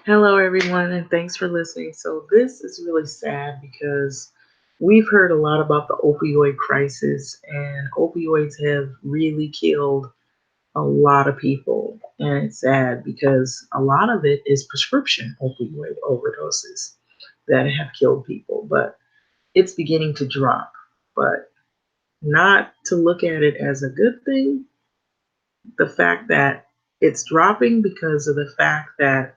Hello, everyone, and thanks for listening. So, this is really sad because we've heard a lot about the opioid crisis, and opioids have really killed a lot of people. And it's sad because a lot of it is prescription opioid overdoses that have killed people, but it's beginning to drop. But not to look at it as a good thing, the fact that it's dropping because of the fact that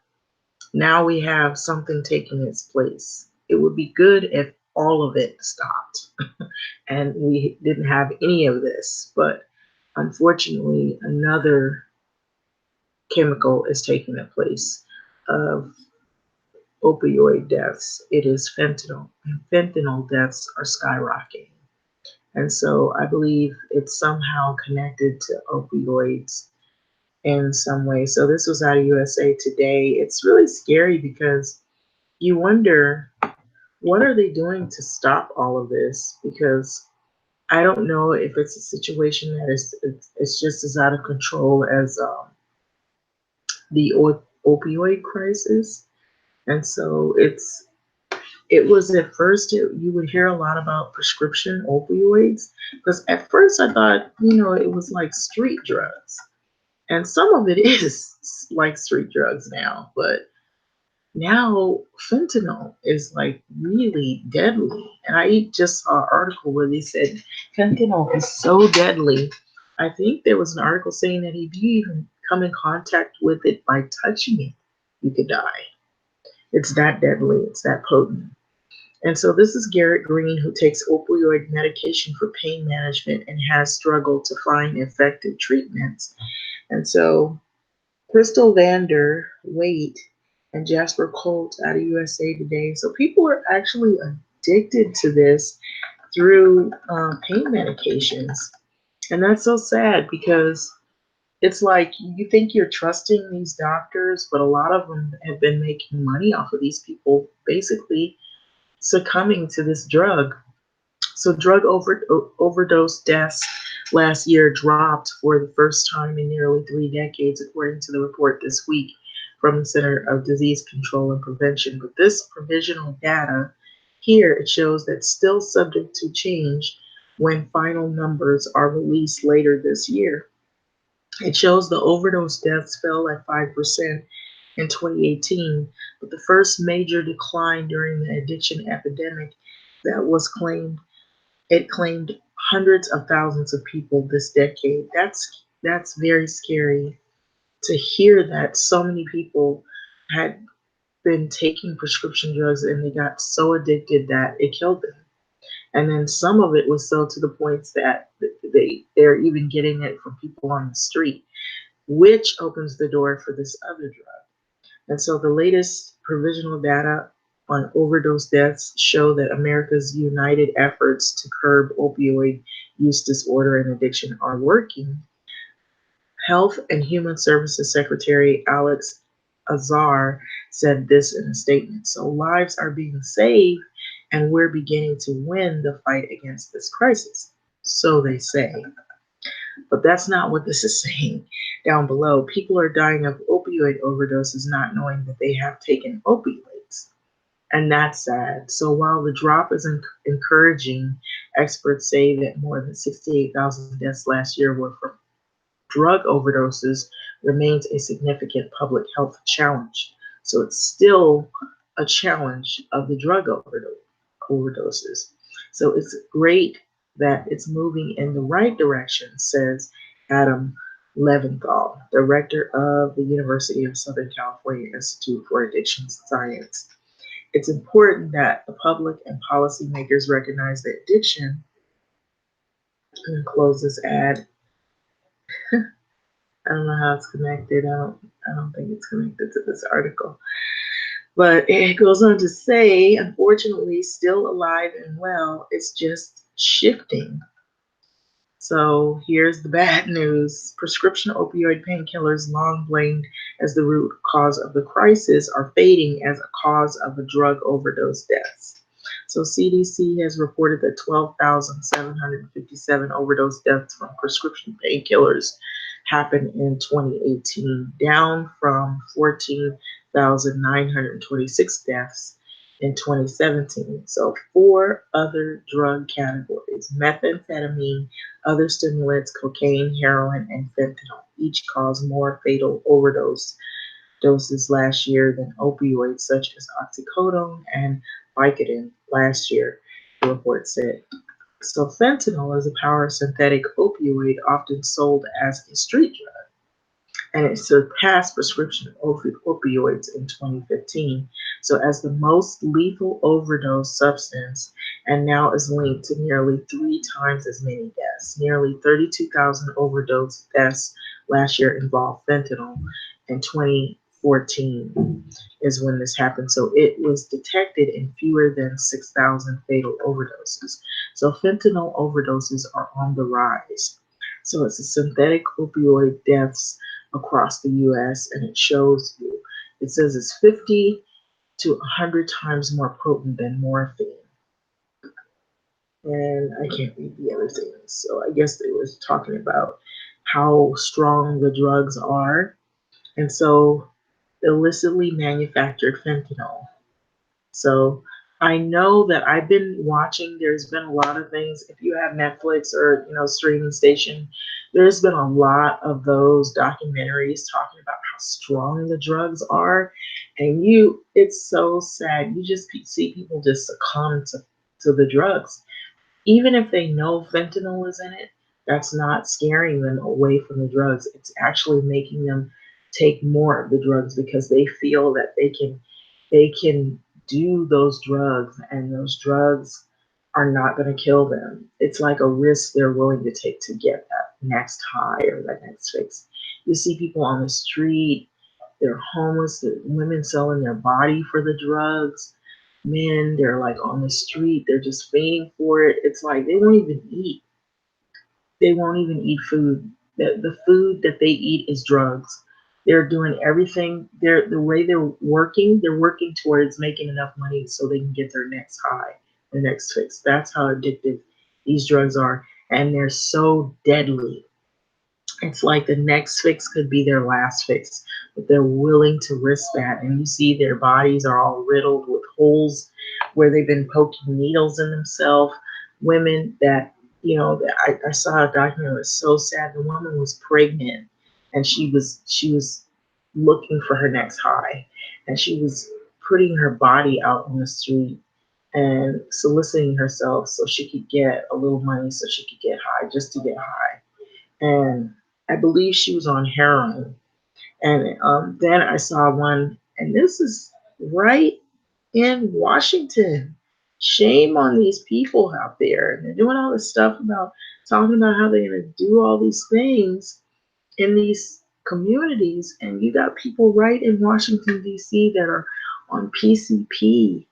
now we have something taking its place. It would be good if all of it stopped and we didn't have any of this. But unfortunately, another chemical is taking the place of opioid deaths. It is fentanyl, and fentanyl deaths are skyrocketing. And so I believe it's somehow connected to opioids in some way. So this was out of USA Today. It's really scary because you wonder what are they doing to stop all of this? Because I don't know if it's a situation that it's just as out of control as the opioid crisis, and so it was at first you would hear a lot about prescription opioids because at first I thought it was like street drugs, and some of it is like street drugs now, but now fentanyl is like really deadly. And I just saw an article where they said fentanyl is so deadly. I think there was an article saying that if you even come in contact with it by touching it, you could die. It's that deadly, it's that potent. And so this is Garrett Green, who takes opioid medication for pain management and has struggled to find effective treatments. And so Crystal Vander Waite and Jasper Colt out of USA Today. So people are actually addicted to this through pain medications. And that's so sad because it's like you think you're trusting these doctors, but a lot of them have been making money off of these people basically succumbing to this drug. So overdose deaths last year dropped for the first time in nearly 3 decades, according to the report this week from the Center of Disease Control and Prevention. But this provisional data here, it shows that still subject to change when final numbers are released later this year. It shows the overdose deaths fell at 5% in 2018, but the first major decline during the addiction epidemic that was claimed it claimed hundreds of thousands of people this decade. That's very scary to hear that so many people had been taking prescription drugs and they got so addicted that it killed them. And then some of it was so to the points that they're even getting it from people on the street, which opens the door for this other drug. And so the latest provisional data on overdose deaths show that America's united efforts to curb opioid use disorder and addiction are working. Health and Human Services Secretary Alex Azar said this in a statement. So lives are being saved and we're beginning to win the fight against this crisis. So they say. But that's not what this is saying down below. People are dying of opioid overdoses not knowing that they have taken opioids. And that's sad. So while the drop is encouraging, experts say that more than 68,000 deaths last year were from drug overdoses remains a significant public health challenge. So it's still a challenge of the overdoses. So it's great that it's moving in the right direction, says Adam Leventhal, director of the University of Southern California Institute for Addiction Science. It's important that the public and policymakers recognize that addiction, and close this ad. I don't know how it's connected. I don't think it's connected to this article. But it goes on to say, unfortunately, still alive and well, it's just shifting. So here's the bad news. Prescription opioid painkillers, long blamed as the root cause of the crisis, are fading as a cause of the drug overdose deaths. So CDC has reported that 12,757 overdose deaths from prescription painkillers happened in 2018, down from 1,926 deaths in 2017. So, four other drug categories: methamphetamine, other stimulants, cocaine, heroin, and fentanyl each caused more fatal overdose doses last year than opioids such as oxycodone and Vicodin last year, the report said. So, fentanyl is a power synthetic opioid often sold as a street drug, and it surpassed prescription opioids in 2015. So, as the most lethal overdose substance, and now is linked to nearly three times as many deaths. Nearly 32,000 overdose deaths last year involved fentanyl. In 2014 is when this happened. So, it was detected in fewer than 6,000 fatal overdoses. So, fentanyl overdoses are on the rise. So, it's a synthetic opioid deaths across the US, and it says it's 50 to 100 times more potent than morphine. And I can't read the other things. So I guess they was talking about how strong the drugs are. And so illicitly manufactured fentanyl. So I know that I've been watching, there's been a lot of things. If you have Netflix or, streaming station, there's been a lot of those documentaries talking about how strong the drugs are. And it's so sad. You just see people just succumb to the drugs. Even if they know fentanyl is in it, that's not scaring them away from the drugs. It's actually making them take more of the drugs because they feel that they can do those drugs, and those drugs are not going to kill them. It's like a risk they're willing to take to get that next high or that next fix. You see people on the street, they're homeless, women selling their body for the drugs, men, they're like on the street, they're just fainting for it. It's like they won't even eat food. The food that they eat is drugs. They're doing everything. The way they're working towards making enough money so they can get their next high, their next fix. That's how addictive these drugs are. And they're so deadly. It's like the next fix could be their last fix, but they're willing to risk that. And you see their bodies are all riddled with holes where they've been poking needles in themselves. Women that, I saw a documentary, it was so sad. The woman was pregnant, and she was looking for her next high, and she was putting her body out on the street and soliciting herself so she could get a little money so she could get high, just to get high. And I believe she was on heroin. And then I saw one, and this is right in Washington. Shame on these people out there. And they're doing all this stuff about talking about how they're going to do all these things in these communities. And you got people right in Washington, D.C. that are on PCP.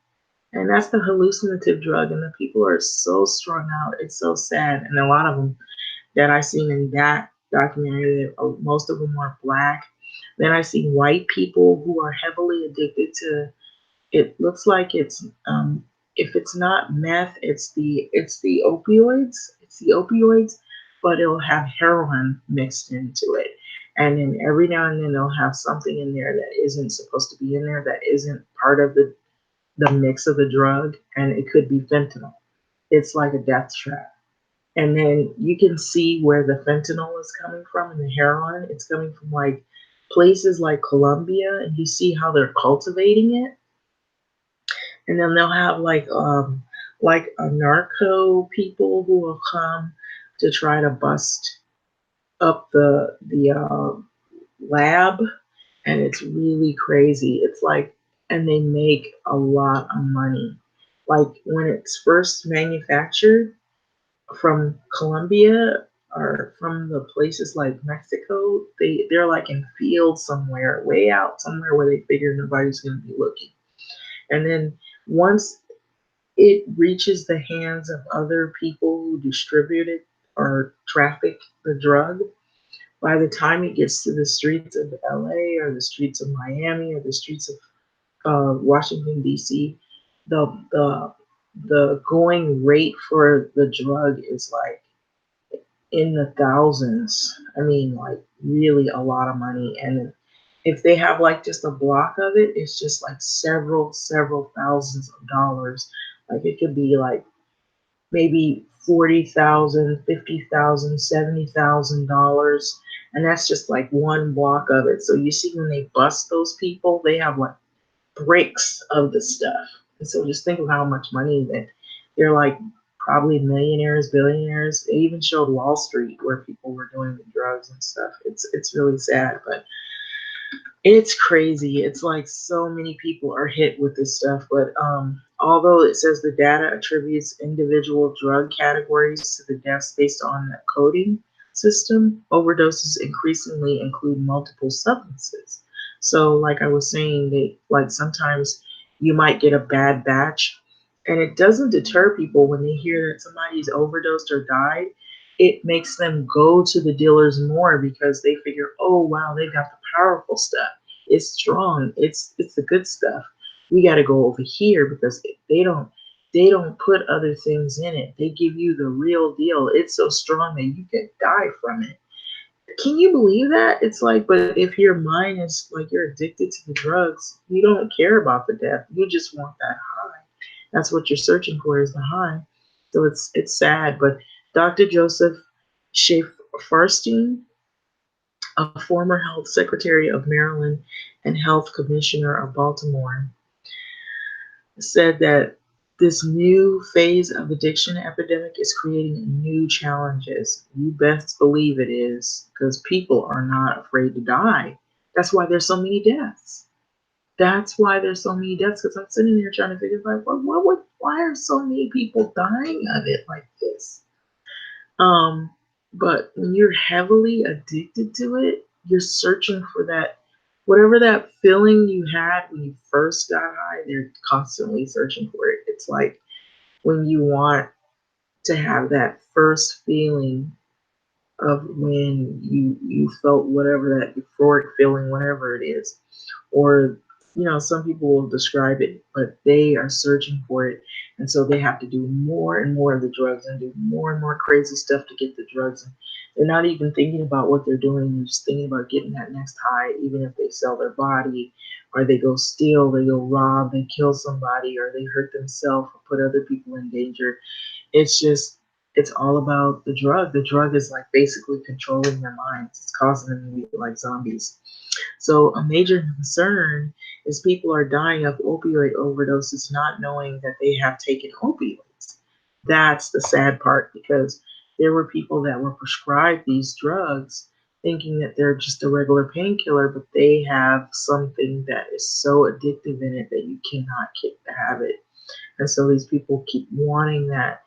And that's the hallucinative drug. And the people are so strung out. It's so sad. And a lot of them that I seen in that documentary, most of them are black. Then I see white people who are heavily addicted to. It looks like it's if it's not meth, it's the opioids. It's the opioids, but it'll have heroin mixed into it. And then every now and then they'll have something in there that isn't supposed to be in there, that isn't part of the mix of the drug, and it could be fentanyl. It's like a death trap. And then you can see where the fentanyl is coming from and the heroin. It's coming from like places like Colombia, and you see how they're cultivating it. And then they'll have like a narco people who will come to try to bust up the lab, and it's really crazy. It's like, and they make a lot of money. Like when it's first manufactured, from Colombia or from the places like Mexico, they're like in fields somewhere, way out somewhere where they figure nobody's going to be looking. And then once it reaches the hands of other people who distribute it or traffic the drug, by the time it gets to the streets of LA or the streets of Miami or the streets of Washington D.C., the the the going rate for the drug is like in the thousands. I mean, like really a lot of money. And If they have like just a block of it, it's just like several thousands of dollars. Like it could be like maybe 40,000, 50,000, $70,000, and that's just like one block of it. So you see when they bust those people, they have like bricks of the stuff. And so just think of how much money that they're like probably millionaires, billionaires. They even showed Wall Street where people were doing the drugs and stuff. It's really sad, but it's crazy. It's like so many people are hit with this stuff, but although it says the data attributes individual drug categories to the deaths based on the coding system, overdoses increasingly include multiple substances. So, like I was saying, they like sometimes you might get a bad batch, and it doesn't deter people when they hear that somebody's overdosed or died. It makes them go to the dealers more because they figure, oh wow, they've got the powerful stuff. It's strong. It's the good stuff. We got to go over here because they don't put other things in it. They give you the real deal. It's so strong that you could die from it. Can you believe that? It's like, but if your mind is like you're addicted to the drugs, you don't care about the death. You just want that high. That's what you're searching for is the high. So it's sad. But Dr. Joseph Farstein, a former health secretary of Maryland and health commissioner of Baltimore, said that this new phase of addiction epidemic is creating new challenges. You best believe it is, because people are not afraid to die. That's why there's so many deaths. That's why there's so many deaths. Because I'm sitting there trying to figure out, like, why are so many people dying of it like this? Um, but when you're heavily addicted to it, you're searching for that, whatever that feeling you had when you first got high, they're constantly searching for it. It's like when you want to have that first feeling of when you felt whatever that euphoric feeling, whatever it is, or some people will describe it, but they are searching for it, and so they have to do more and more of the drugs and do more and more crazy stuff to get the drugs. And they're not even thinking about what they're doing; they're just thinking about getting that next high. Even if they sell their body, or they go steal, they go rob, they kill somebody, or they hurt themselves or put other people in danger. It's all about the drug. The drug is like basically controlling their minds. It's causing them to be like zombies. So a major concern is people are dying of opioid overdoses not knowing that they have taken opioids. That's the sad part, because there were people that were prescribed these drugs thinking that they're just a regular painkiller, but they have something that is so addictive in it that you cannot kick the habit. And so these people keep wanting that.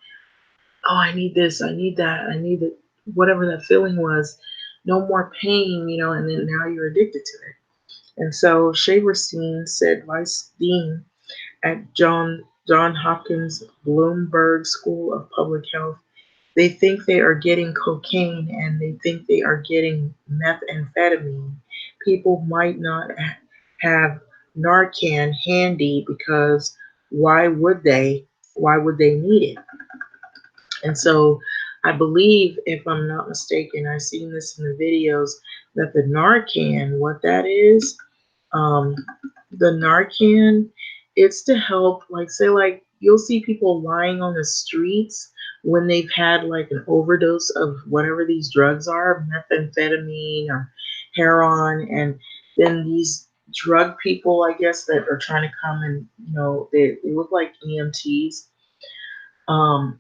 Oh, I need this, I need that, I need it, whatever that feeling was, no more pain, and then now you're addicted to it. And so Shaverstein said vice dean at John Hopkins Bloomberg School of Public Health, they think they are getting cocaine and they think they are getting methamphetamine. People might not have Narcan handy because why would they? Why would they need it? And so I believe, if I'm not mistaken, I've seen this in the videos, that the Narcan, what that is, um, the Narcan, it's to help, like, say, like, you'll see people lying on the streets when they've had like an overdose of whatever these drugs are, methamphetamine or heroin, and then these drug people, I guess, that are trying to come and, they look like EMTs,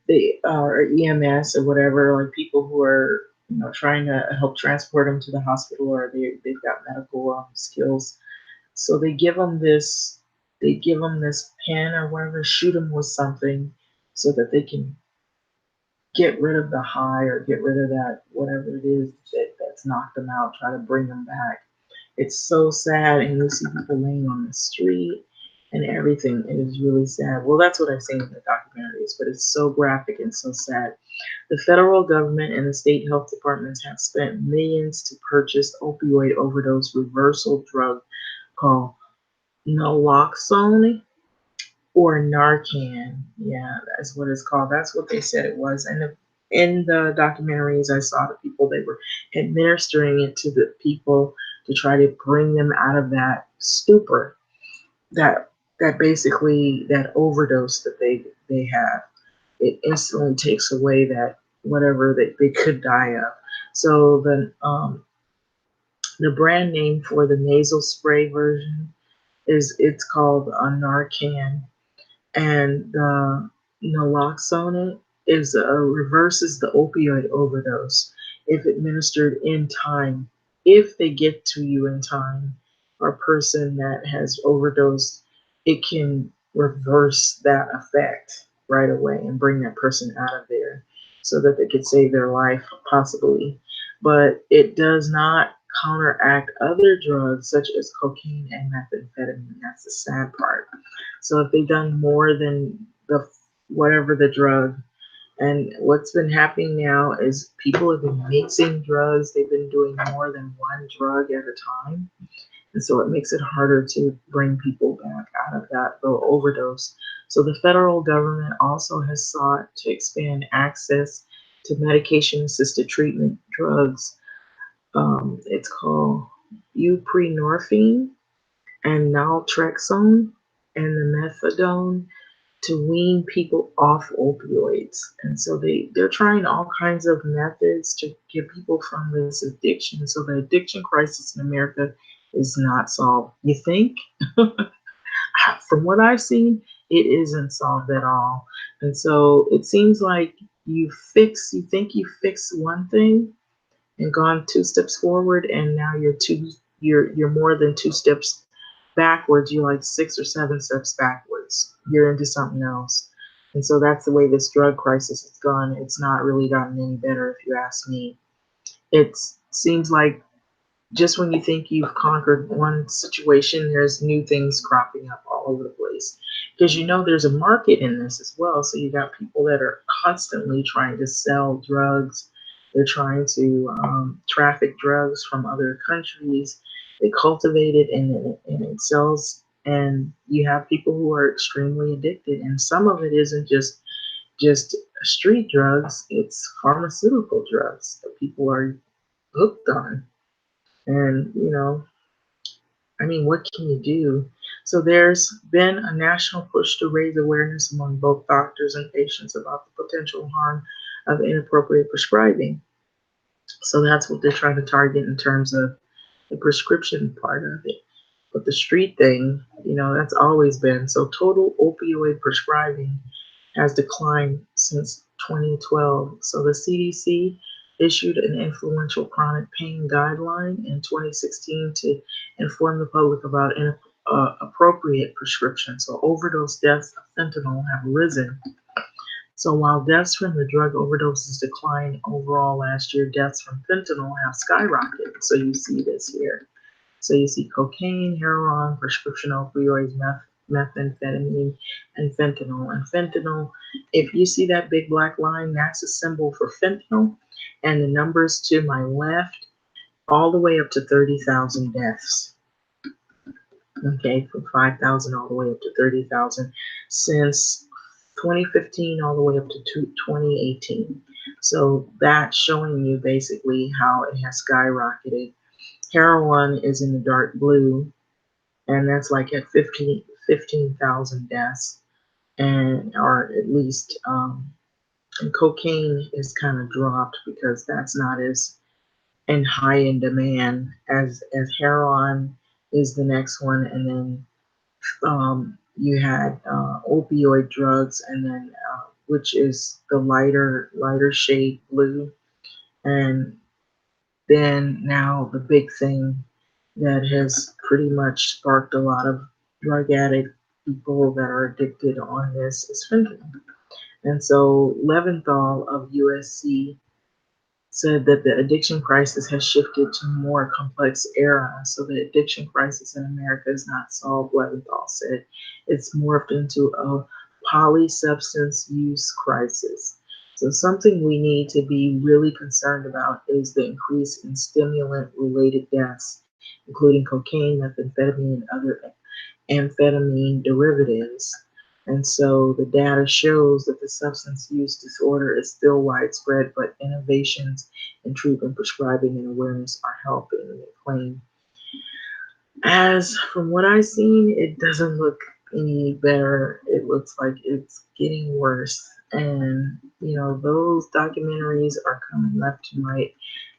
they or EMS or whatever, like people who are trying to help transport them to the hospital, or they've got medical skills. So they give them this pen or whatever, shoot them with something so that they can get rid of the high or get rid of that whatever it is that's knocked them out, try to bring them back. It's so sad, and you see people laying on the street and everything. It is really sad. Well, that's what I've seen in the documentaries, but it's so graphic and so sad. The federal government and the state health departments have spent millions to purchase opioid overdose reversal drug called naloxone or Narcan. Yeah, that's what it's called. That's what they said it was. And in the documentaries, I saw the people, they were administering it to the people to try to bring them out of that stupor, that basically that overdose that they have. It instantly takes away that whatever they could die of. So the brand name for the nasal spray version is it's called Narcan, and the naloxone is reverses the opioid overdose if administered in time. If they get to you in time, or a person that has overdosed, it can reverse that effect right away and bring that person out of there so that they could save their life, possibly. But it does not counteract other drugs such as cocaine and methamphetamine. That's the sad part. So if they've done more than the whatever the drug, and what's been happening now is people have been mixing drugs. They've been doing more than one drug at a time, and so it makes it harder to bring people back out of that low overdose. So the federal government also has sought to expand access to medication-assisted treatment drugs. It's called buprenorphine and naltrexone and the methadone to wean people off opioids. And so they're trying all kinds of methods to get people from this addiction. So the addiction crisis in America is not solved. You think? From what I've seen, it isn't solved at all. And so it seems like you think you fix one thing and gone two steps forward, and now you're more than two steps backwards. You're like six or seven steps backwards. You're into something else. And so that's the way this drug crisis has gone. It's not really gotten any better, if you ask me. It seems like just when you think you've conquered one situation, there's new things cropping up all over the place. Because there's a market in this as well. So you got people that are constantly trying to sell drugs. They're trying to traffic drugs from other countries. They cultivate it and it sells. And you have people who are extremely addicted. And some of it isn't just street drugs, it's pharmaceutical drugs that people are hooked on. And, I mean, what can you do? So there's been a national push to raise awareness among both doctors and patients about the potential harm of inappropriate prescribing. So that's what they're trying to target in terms of the prescription part of it. But the street thing, that's always been. So total opioid prescribing has declined since 2012. So the CDC issued an influential chronic pain guideline in 2016 to inform the public about appropriate prescription. So overdose deaths of fentanyl have risen. So while deaths from the drug overdoses declined overall last year, deaths from fentanyl have skyrocketed. So you see this here. So you see cocaine, heroin, prescription opioids, methamphetamine, and fentanyl. And fentanyl, if you see that big black line, that's a symbol for fentanyl. And the numbers to my left, all the way up to 30,000 deaths. Okay, from 5,000 all the way up to 30,000 since 2015 all the way up to 2018. So that's showing you basically how it has skyrocketed. Heroin is in the dark blue, and that's like at 15,000 deaths, and or at least, and cocaine is kind of dropped because that's not as in high in demand as heroin is the next one, and then you had opioid drugs, and then which is the lighter shade blue, and then now the big thing that has pretty much sparked a lot of drug addict people that are addicted on this is fentanyl. And so Leventhal of USC said that the addiction crisis has shifted to a more complex era. So the addiction crisis in America is not solved, Leventhal said. It's morphed into a polysubstance use crisis. So something we need to be really concerned about is the increase in stimulant-related deaths, including cocaine, methamphetamine, and other amphetamine derivatives. And so the data shows that the substance use disorder is still widespread, but innovations in treatment, prescribing, and awareness are helping, they claim. As from what I've seen, it doesn't look any better. It looks like it's getting worse. And, those documentaries are coming left and right.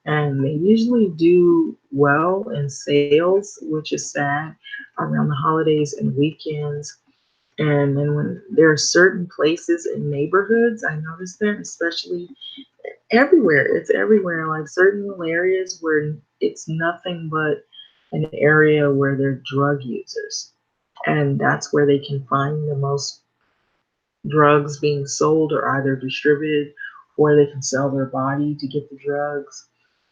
And they usually do well in sales, which is sad, around the holidays and weekends. And then when there are certain places in neighborhoods, I noticed that, especially everywhere. It's everywhere. Like certain areas where it's nothing but an area where they're drug users. And that's where they can find the most drugs being sold or either distributed, or they can sell their body to get the drugs.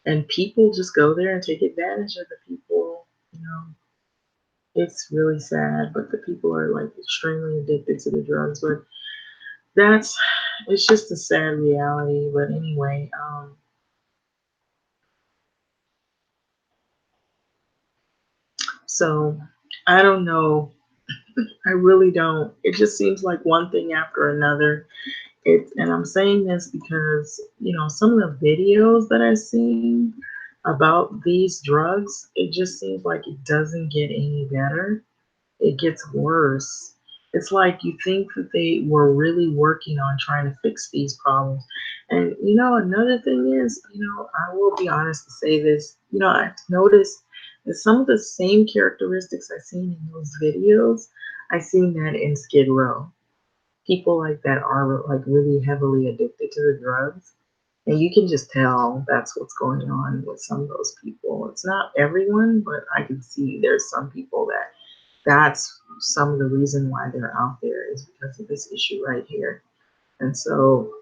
And people just go there and take advantage of the people. It's really sad, but the people are like extremely addicted to the drugs. But that's it's just a sad reality. But anyway, so I don't know. I really don't. It just seems like one thing after another. And I'm saying this because, some of the videos that I've seen about these drugs, it just seems like it doesn't get any better. It gets worse. It's like you think that they were really working on trying to fix these problems. And, another thing is, I will be honest to say this, I've noticed that some of the same characteristics I've seen in those videos, I've seen that in Skid Row. People like that are like really heavily addicted to the drugs. And you can just tell that's what's going on with some of those people. It's not everyone, but I can see there's some people that's some of the reason why they're out there is because of this issue right here. And so,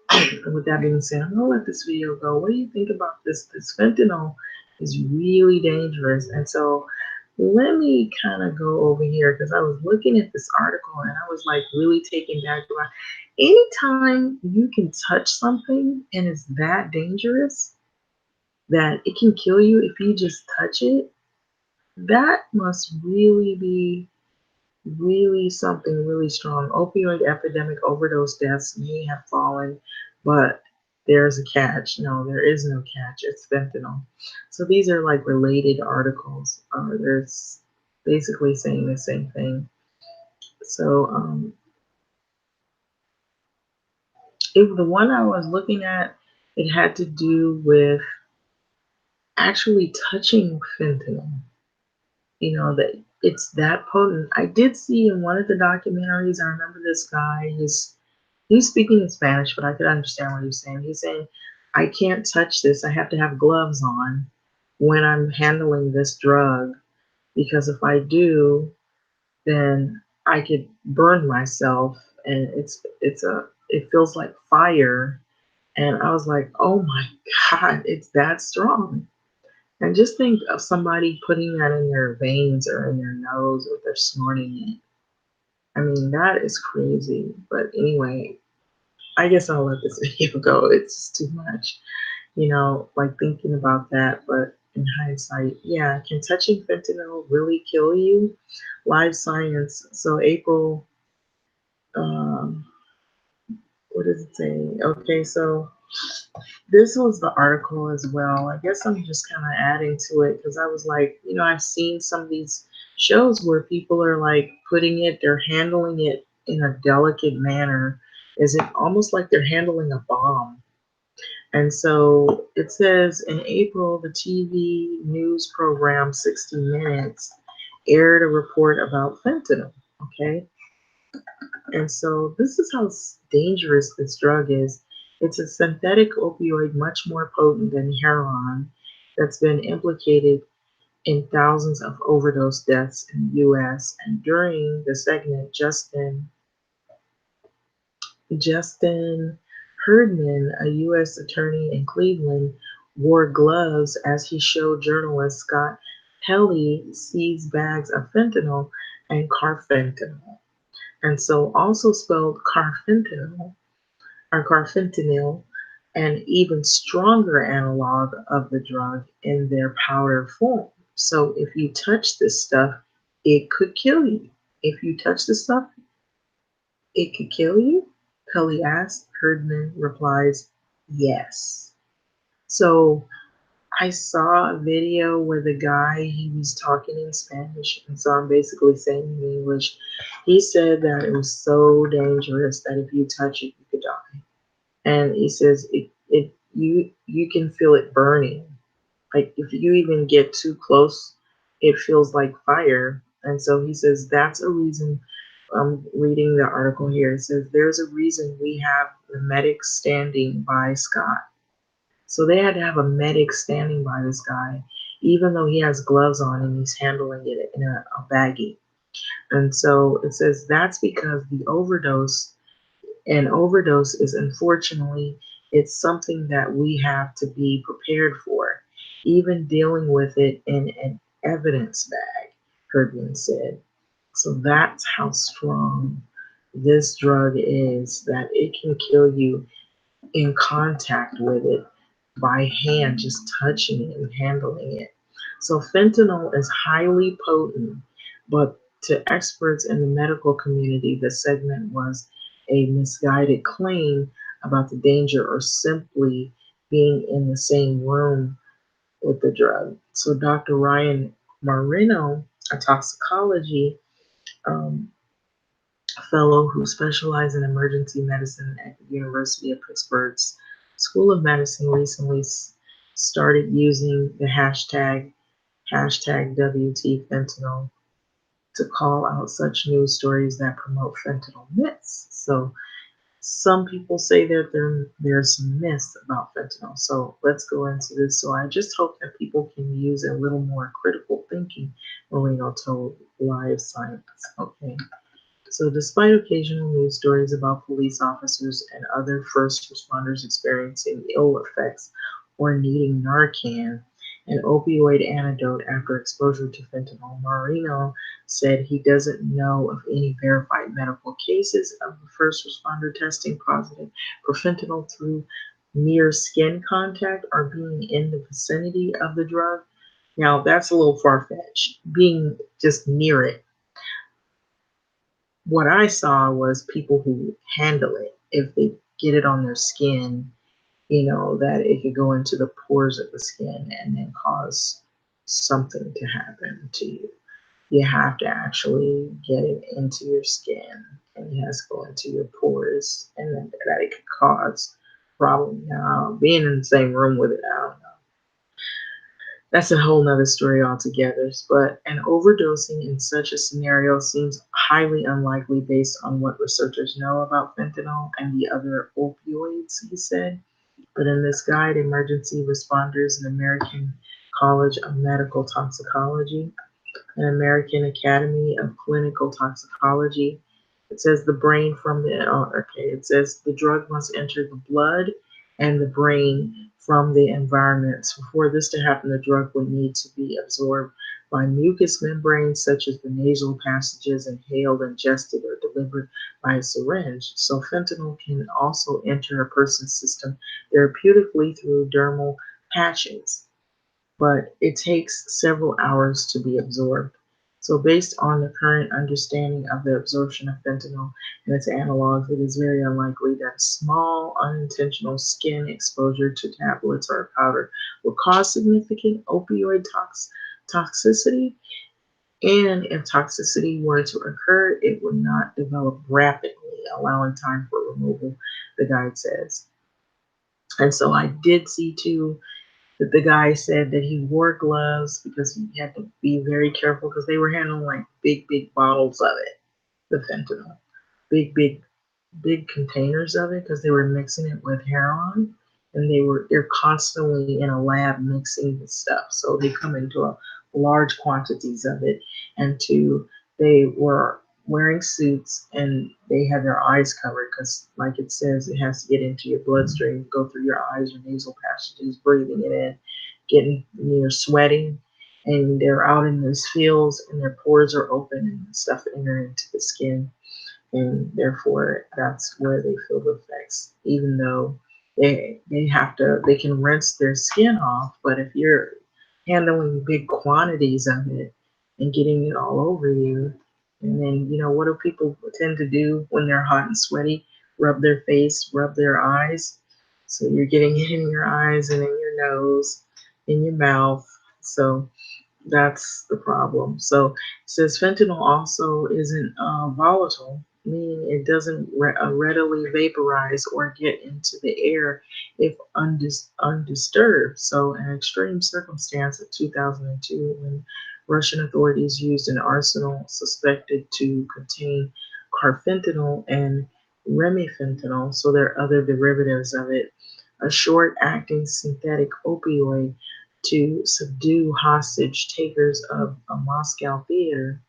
with that being said, I'm gonna let this video go. What do you think about this? This fentanyl is really dangerous. And so, let me kind of go over here because I was looking at this article and I was like really taken back by anytime you can touch something and it's that dangerous that it can kill you if you just touch it, that must really be really something really strong. Opioid epidemic overdose deaths may have fallen, but there's a catch. No, there is no catch. It's fentanyl. So these are like related articles. There's basically saying the same thing. So if the one I was looking at, it had to do with actually touching fentanyl. That it's that potent. I did see in one of the documentaries. I remember this guy. He's speaking in Spanish, but I could understand what he was saying. He's saying, I can't touch this. I have to have gloves on when I'm handling this drug because if I do, then I could burn myself and it feels like fire. And I was like, oh my God, it's that strong. And just think of somebody putting that in their veins or in their nose or they're snorting it. I mean, that is crazy. But anyway, I guess I'll let this video go. It's just too much, like thinking about that. But in hindsight, yeah, can touching fentanyl really kill you? Live science. So April, um, what does it say? Okay, so this was the article as well. I guess I'm just kind of adding to it because I was like, I've seen some of these shows where people are like putting it, they're handling it in a delicate manner. Is it almost like they're handling a bomb? And so it says in April, the TV news program 60 Minutes aired a report about fentanyl. Okay. And so this is how dangerous this drug is. It's a synthetic opioid much more potent than heroin that's been implicated in thousands of overdose deaths in the US. And during the segment, Justin Herdman, a U.S. attorney in Cleveland, wore gloves as he showed journalist Scott Pelley seized bags of fentanyl and carfentanil. And so also spelled carfentanil or carfentanil, an even stronger analog of the drug in their powder form. So if you touch this stuff, it could kill you. If you touch this stuff, it could kill you? Cully asks. Herdman replies, yes. So I saw a video where the guy, he was talking in Spanish, and so I'm basically saying in English. He said that it was so dangerous that if you touch it, you could die. And he says you can feel it burning. Like if you even get too close, it feels like fire. And so he says that's a reason. I'm reading the article here. It says there's a reason we have the medics standing by Scott. So they had to have a medic standing by this guy, even though he has gloves on and he's handling it in a baggie. And so it says that's because the overdose, and overdose is unfortunately, it's something that we have to be prepared for, even dealing with it in an evidence bag, Kirkman said. So that's how strong this drug is, that it can kill you in contact with it by hand, just touching it and handling it. So fentanyl is highly potent, but to experts in the medical community, the segment was a misguided claim about the danger or simply being in the same room with the drug. So Dr. Ryan Marino, a toxicology um, fellow who specialized in emergency medicine at the University of Pittsburgh's School of Medicine, recently started using the hashtag WT fentanyl to call out such news stories that promote fentanyl myths. So some people say that there's some myths about fentanyl. So let's go into this. So I just hope that people can use a little more critical thinking when we told live science. Okay. So, despite occasional news stories about police officers and other first responders experiencing ill effects or needing Narcan, an opioid antidote after exposure to fentanyl, Marino said he doesn't know of any verified medical cases of the first responder testing positive for fentanyl through mere skin contact or being in the vicinity of the drug. Now, that's a little far fetched, being just near it. What I saw was people who handle it. If they get it on their skin, that it could go into the pores of the skin and then cause something to happen to you. You have to actually get it into your skin and it has to go into your pores, and then that it could cause problem. Now, being in the same room with it, I don't know, that's a whole nother story altogether. But an overdosing in such a scenario seems highly unlikely based on what researchers know about fentanyl and the other opioids, he said. But in this guide, Emergency Responders and American College of Medical Toxicology, an American Academy of Clinical Toxicology. It says the brain from the, it says the drug must enter the blood and the brain from the environment. So for this to happen, the drug would need to be absorbed by mucous membranes such as the nasal passages, inhaled, ingested, or delivered by a syringe. So fentanyl can also enter a person's system therapeutically through dermal patches, but it takes several hours to be absorbed. So, based on the current understanding of the absorption of fentanyl and its analogs, it is very unlikely that small unintentional skin exposure to tablets or powder will cause significant opioid toxicity. And if toxicity were to occur, it would not develop rapidly, allowing time for removal, the guide says. And so I did see too that the guy said that he wore gloves because he had to be very careful because they were handling like big bottles of it, the fentanyl, big containers of it because they were mixing it with heroin, and they're constantly in a lab mixing the stuff. So they come into large quantities of it, and they were wearing suits and they had their eyes covered because, like it says, it has to get into your bloodstream, go through your eyes or nasal passages, breathing it in, getting near sweating. And they're out in those fields and their pores are open and stuff entering into the skin, and therefore that's where they feel the effects. Even though they can rinse their skin off, but if you're handling big quantities of it and getting it all over you, and then what do people tend to do when they're hot and sweaty? Rub their face, rub their eyes. So you're getting it in your eyes and in your nose, in your mouth. So that's the problem. So it says fentanyl also isn't volatile, meaning it doesn't readily vaporize or get into the air if undisturbed. So, an extreme circumstance of 2002 when Russian authorities used an arsenal suspected to contain carfentanil and remifentanil, so there are other derivatives of it, a short acting synthetic opioid to subdue hostage takers of a Moscow theater.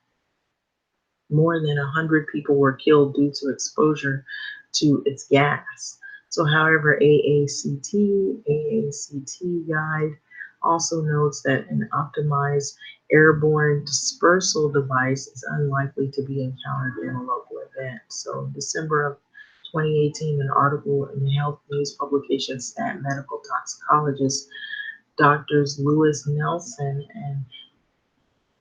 More than 100 people were killed due to exposure to its gas. So, however, AACT guide also notes that an optimized airborne dispersal device is unlikely to be encountered in a local event. So, in December of 2018, an article in the health news publication Stat Medical Toxicologist Doctors Louis Nelson and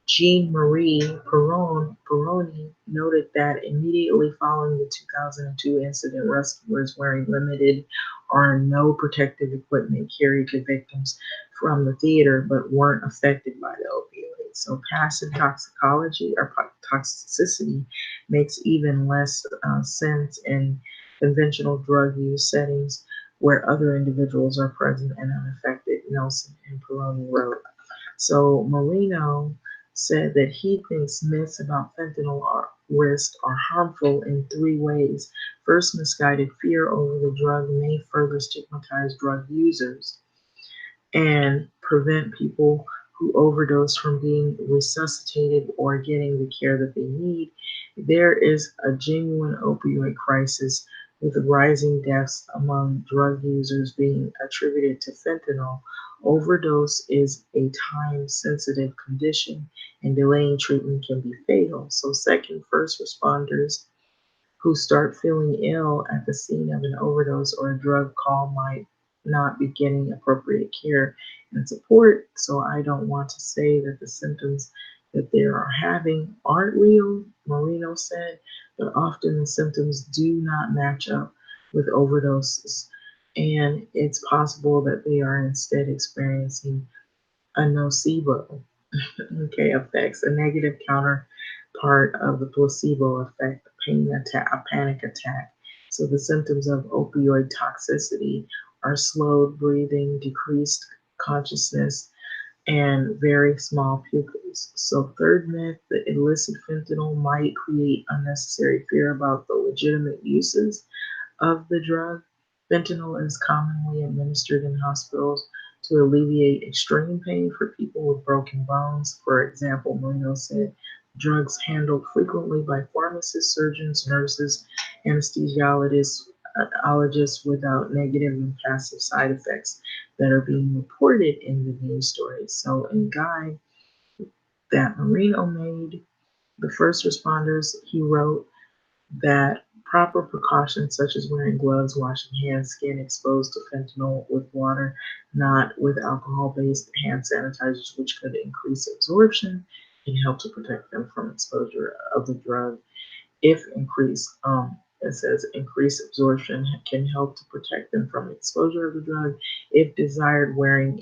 Jean Marie Perroni noted that immediately following the 2002 incident, rescuers wearing limited or no protective equipment carried the victims from the theater but weren't affected by the opioids. So passive toxicology or toxicity makes even less sense in conventional drug use settings where other individuals are present and unaffected, Nelson and Peroni wrote. So Marino said that he thinks myths about fentanyl risk are harmful in three ways. First, misguided fear over the drug may further stigmatize drug users and prevent people who overdose from being resuscitated or getting the care that they need. There is a genuine opioid crisis with rising deaths among drug users being attributed to fentanyl. Overdose is a time sensitive condition and delaying treatment can be fatal. So, second, first responders who start feeling ill at the scene of an overdose or a drug call might not be getting appropriate care and support. So I don't want to say that the symptoms that they are having aren't real, Marino said, but often the symptoms do not match up with overdoses. And it's possible that they are instead experiencing a nocebo okay, effects, a negative counterpart of the placebo effect, a pain attack, a panic attack. So the symptoms of opioid toxicity are slowed breathing, decreased consciousness, and very small pupils. So third myth, the illicit fentanyl might create unnecessary fear about the legitimate uses of the drug. Fentanyl is commonly administered in hospitals to alleviate extreme pain for people with broken bones. For example, Marino said drugs handled frequently by pharmacists, surgeons, nurses, anesthesiologists, without negative and passive side effects that are being reported in the news stories. So, in Guy that Marino made, the first responders, he wrote, that proper precautions such as wearing gloves, washing hands, skin exposed to fentanyl with water, not with alcohol-based hand sanitizers, which could increase absorption, can help to protect them from exposure of the drug. If increased, it says increased absorption can help to protect them from exposure of the drug. If desired, wearing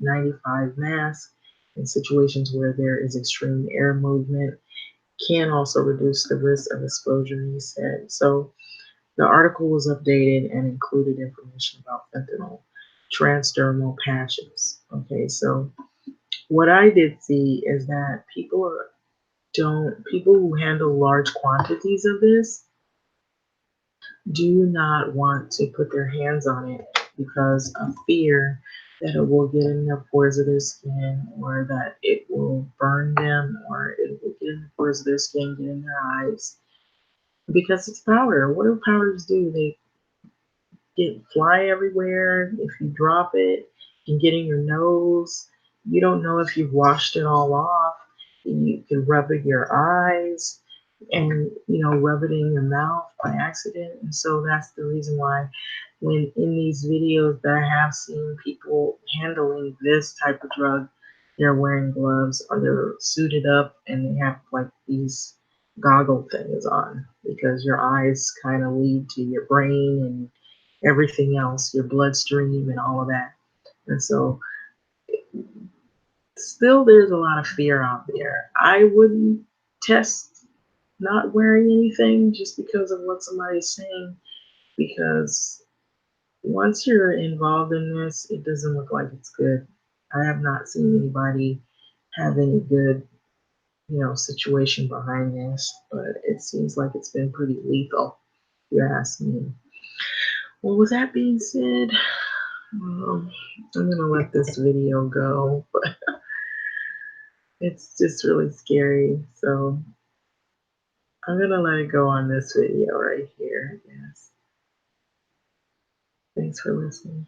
N95 mask in situations where there is extreme air movement can also reduce the risk of exposure, he said. So the article was updated and included information about fentanyl transdermal patches. Okay, so what I did see is that people who handle large quantities of this do not want to put their hands on it because of fear that it will get in their pores of their skin or that it will burn them or it will get in the pores of their skin, get in their eyes because it's powder. What do powders do? They get fly everywhere. If you drop it, it can get in your nose. You don't know if you've washed it all off. You can rub it in your eyes and rub it in your mouth by accident. And so that's the reason why when in these videos that I have seen people handling this type of drug, they're wearing gloves or they're suited up and they have like these goggle things on because your eyes kind of lead to your brain and everything else, your bloodstream and all of that. And so still there's a lot of fear out there. I wouldn't test not wearing anything just because of what somebody's saying, because once you're involved in this, it doesn't look like it's good. I have not seen anybody have any good, situation behind this, but it seems like it's been pretty lethal, if you ask me. Well, with that being said, um, I'm gonna let this video go, but it's just really scary. So I'm gonna let it go on this video right here. Yes. Thanks for listening.